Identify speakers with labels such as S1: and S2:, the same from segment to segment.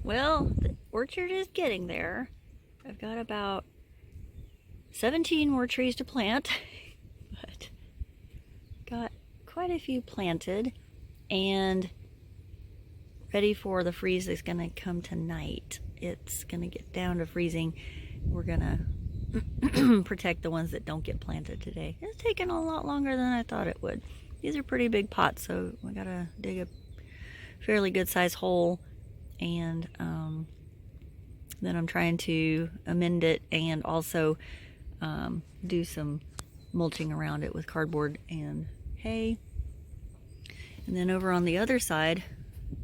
S1: Well, the orchard is getting there. I've got about 17 more trees to plant, but got quite a few planted and ready for the freeze that's going to come tonight. It's going to get down to freezing. We're going to protect the ones that don't get planted today. It's taken a lot longer than I thought it would. These are pretty big pots, so we got to dig a fairly good sized hole, and then I'm trying to amend it and also do some mulching around it with cardboard and hay. And then over on the other side,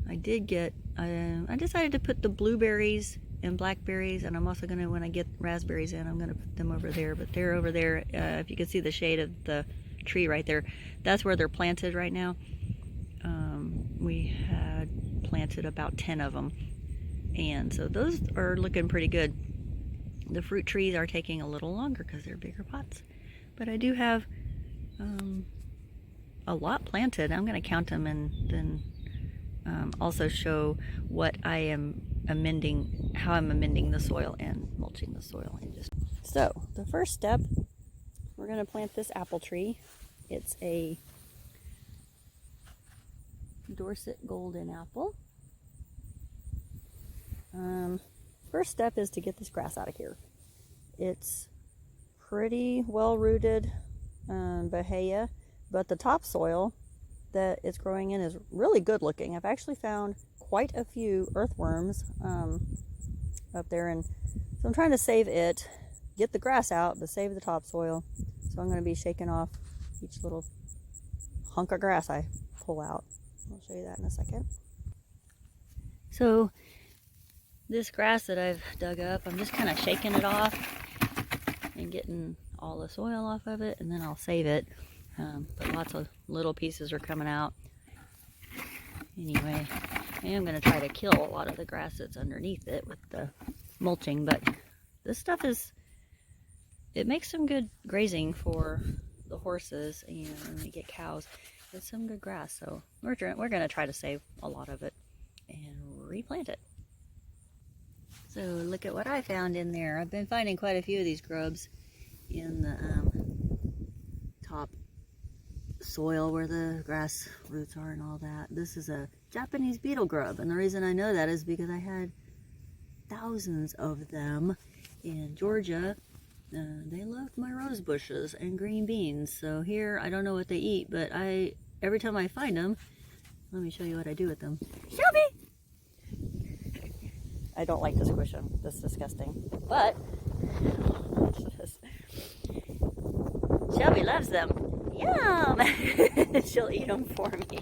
S1: I decided to put the blueberries and blackberries, and I'm also gonna, when I get raspberries in, I'm gonna put them over there. But they're over there. If you can see the shade of the tree right there, that's where they're planted right now. We had planted about 10 of them, and so those are looking pretty good. The fruit trees are taking a little longer because they're bigger pots, but I do have a lot planted. I'm going to count them and then also show what I am amending, how I'm amending the soil and mulching the soil. So the first step, we're going to plant this apple tree. It's a Dorset Golden Apple. First step is to get this grass out of here. It's pretty well rooted Bahia, but the topsoil that it's growing in is really good looking. I've actually found quite a few earthworms up there, and so I'm trying to save it, get the grass out, but save the topsoil. So I'm going to be shaking off each little hunk of grass I pull out. I'll show you that in a second. So this grass that I've dug up, I'm just kind of shaking it off and getting all the soil off of it, and then I'll save it. But lots of little pieces are coming out. Anyway, I am going to try to kill a lot of the grass that's underneath it with the mulching, but this stuff it makes some good grazing for the horses, and when we get cows, it's some good grass. So we're going to try to save a lot of it and replant it. So look at what I found in there. I've been finding quite a few of these grubs in the top soil where the grass roots are and all that. This is a Japanese beetle grub, and the reason I know that is because I had thousands of them in Georgia. They loved my rose bushes and green beans. So here, I don't know what they eat, but every time I find them, let me show you what I do with them. Shelby! I don't like to squish them. That's disgusting. But, watch this. Shelby loves them. Yum! She'll eat them for me.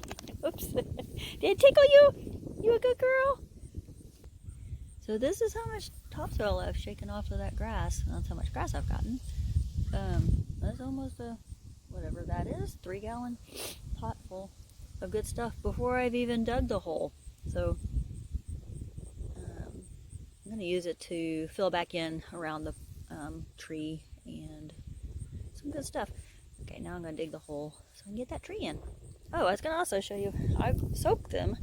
S1: Oops. Did it tickle you? You a good girl? So this is how much topsoil I've shaken off of that grass. That's how much grass I've gotten. That's almost whatever that is, 3-gallon pot full of good stuff before I've even dug the hole. So I'm going to use it to fill back in around the tree and some good stuff. Okay, now I'm going to dig the hole so I can get that tree in. Oh, I was going to also show you, I've soaked them.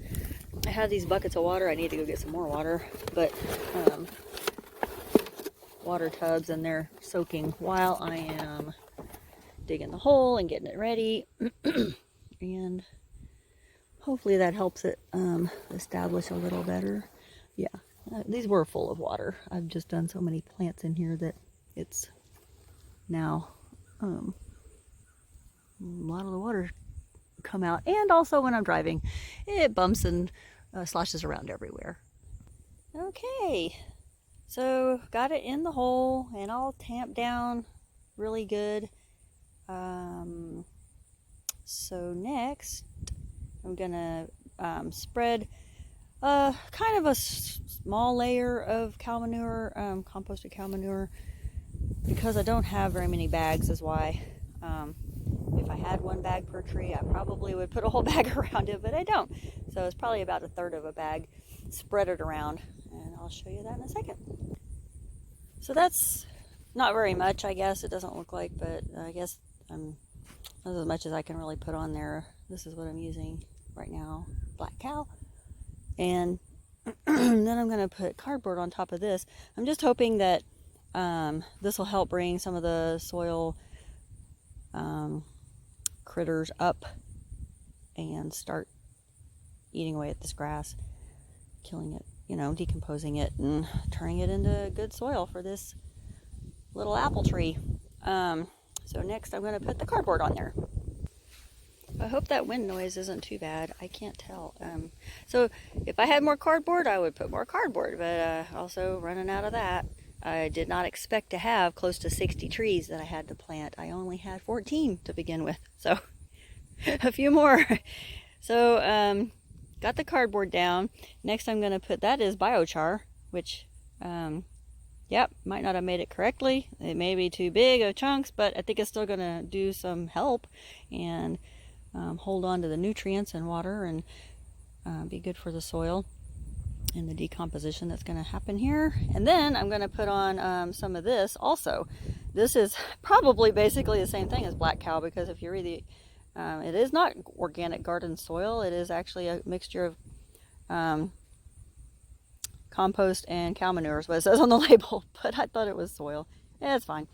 S1: I have these buckets of water. I need to go get some more water, but water tubs, and they're soaking while I am digging the hole and getting it ready. And hopefully that helps it establish a little better. Yeah, these were full of water. I've just done so many plants in here that it's now a lot of the water come out. And also when I'm driving, it bumps and sloshes around everywhere. Okay, so got it in the hole and all tamped down really good. So next I'm gonna spread kind of a small layer of cow manure, composted cow manure, because I don't have very many bags is why. If I had one bag per tree, I probably would put a whole bag around it, but I don't. So it's probably about 1/3 of a bag. Spread it around, and I'll show you that in a second. So that's not very much, I guess. It doesn't look like, but I guess that's as much as I can really put on there. This is what I'm using right now, black cow. And Then I'm going to put cardboard on top of this. I'm just hoping that this will help bring some of the soil critters up and start eating away at this grass, killing it, you know, decomposing it and turning it into good soil for this little apple tree. So next I'm going to put the cardboard on there. I hope that wind noise isn't too bad. I can't tell. So if I had more cardboard, I would put more cardboard, but also running out of that. I did not expect to have close to 60 trees that I had to plant. I only had 14 to begin with, so a few more. So got the cardboard down. Next I'm going to put, that is biochar, which yep, might not have made it correctly. It may be too big of chunks, but I think it's still going to do some help and hold on to the nutrients and water and be good for the soil and the decomposition that's going to happen here. And then I'm going to put on some of this also. This is probably basically the same thing as black cow, because if you read the it is not organic garden soil. It is actually a mixture of compost and cow manure is what it says on the label, but I thought it was soil. Yeah, it's fine.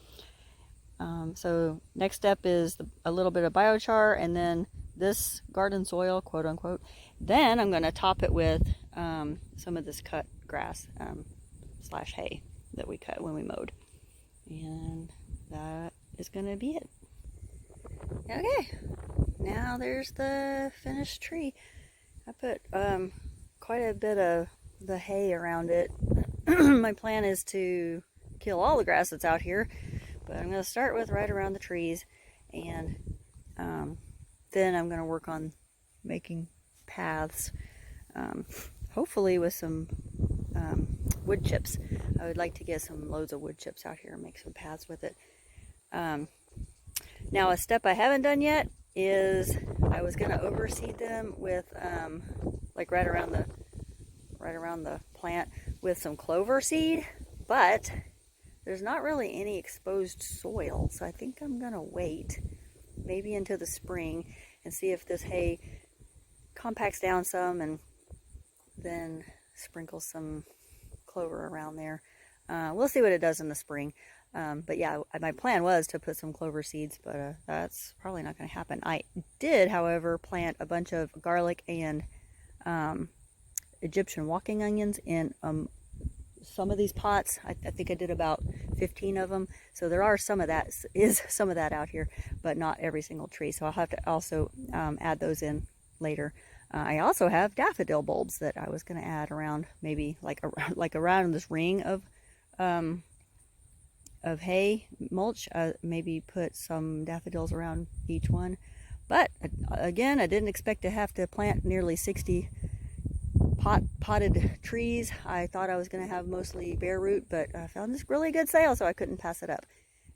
S1: So next step is a little bit of biochar and then this garden soil, quote unquote. Then I'm going to top it with some of this cut grass slash hay that we cut when we mowed. And that is going to be it. Okay, now there's the finished tree. I put quite a bit of the hay around it. My plan is to kill all the grass that's out here, but I'm going to start with right around the trees, and then I'm going to work on making paths, hopefully with some wood chips. I would like to get some loads of wood chips out here and make some paths with it. Now a step I haven't done yet is I was going to overseed them with like right around the plant with some clover seed, but there's not really any exposed soil, so I think I'm going to wait maybe into the spring and see if this hay compacts down some and then sprinkle some clover around there. We'll see what it does in the spring. But yeah, my plan was to put some clover seeds, but that's probably not going to happen. I did, however, plant a bunch of garlic and Egyptian walking onions in some of these pots. I think I did about 15 of them. So there are some of that out here, but not every single tree. So I'll have to also add those in later. I also have daffodil bulbs that I was going to add around, maybe like around this ring of hay mulch. Maybe put some daffodils around each one. But again, I didn't expect to have to plant nearly 60 potted trees. I thought I was going to have mostly bare root, but I found this really good sale, so I couldn't pass it up.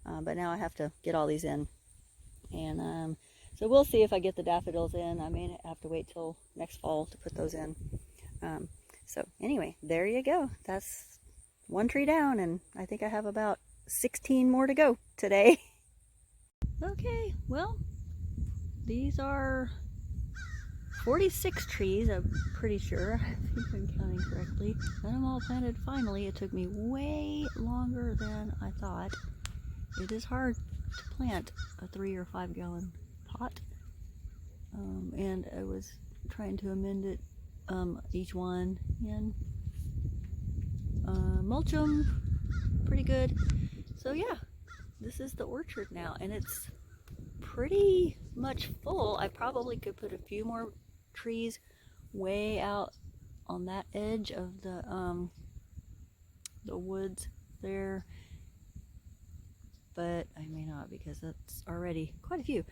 S1: But now I have to get all these in. And so we'll see if I get the daffodils in. I may have to wait till next fall to put those in. So anyway, there you go. That's one tree down, and I think I have about 16 more to go today. Okay, well, these are 46 trees, I'm pretty sure. I think I'm counting correctly. Got them all planted finally. It took me way longer than I thought. It is hard to plant a 3 or 5 gallon pot. And I was trying to amend it, each one, and mulch them pretty good. So yeah, this is the orchard now, and it's pretty much full. I probably could put a few more trees way out on that edge of the woods there, but I may not, because that's already quite a few.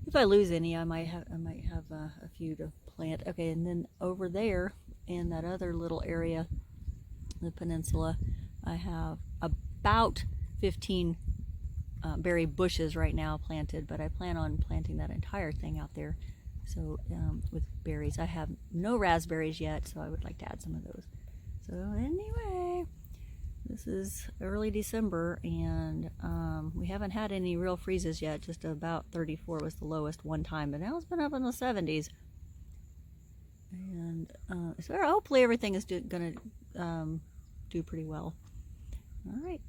S1: If I lose any, I might have a few to plant. Okay, and then over there in that other little area, the peninsula, I have about 15 berry bushes right now planted, but I plan on planting that entire thing out there. So with berries, I have no raspberries yet, so I would like to add some of those. So anyway, this is early December, and we haven't had any real freezes yet. Just about 34 was the lowest one time, but now it's been up in the 70s. And so hopefully everything is gonna do pretty well. All right.